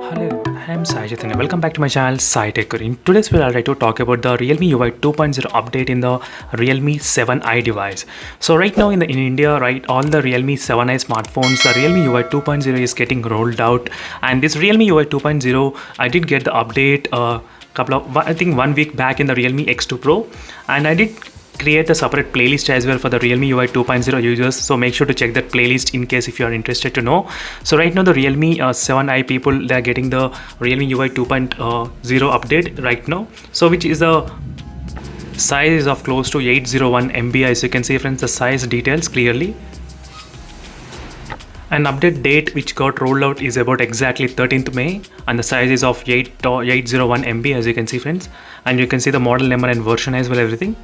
Hello everyone, I am Sai Chaitanya. Welcome back to my channel Sai Tech. In today's video, I'll try to talk about the Realme UI 2.0 update in the Realme 7i device. So right now in India, right, all the Realme 7i smartphones, the Realme UI 2.0 is getting rolled out, and this Realme UI 2.0, I did get the update I think 1 week back in the Realme X2 Pro, and I did create a separate playlist as well for the Realme UI 2.0 users, so make sure to check that playlist in case if you are interested to know. So right now the Realme 7i people, they are getting the Realme UI 2.0 update right now, so which is the size of close to 801 MB. As you can see friends, the size details clearly. An update date which got rolled out is about exactly 13th May, and the size is of 801 MB, as you can see friends, and you can see the model number and version as well, everything.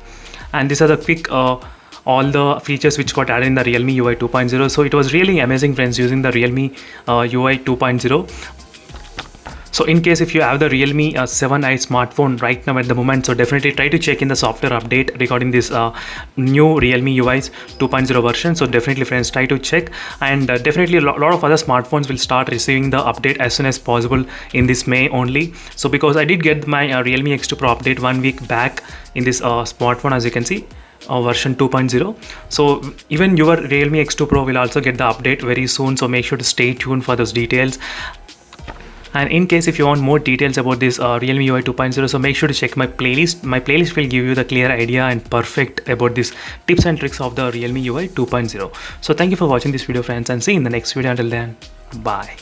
And these are the quick all the features which got added in the Realme UI 2.0. So it was really amazing friends using the Realme UI 2.0. So in case if you have the Realme 7i smartphone right now at the moment, so definitely try to check in the software update regarding this new Realme UI 2.0 version. So definitely friends, try to check, and definitely a lot of other smartphones will start receiving the update as soon as possible in this May only. So because I did get my Realme X2 Pro update 1 week back in this smartphone, as you can see, version 2.0. so even your Realme X2 Pro will also get the update very soon, so make sure to stay tuned for those details. And in case if you want more details about this Realme UI 2.0, so make sure to check my playlist. My playlist will give you the clear idea and perfect about this tips and tricks of the Realme UI 2.0. So thank you for watching this video friends, and see you in the next video. Until then, bye.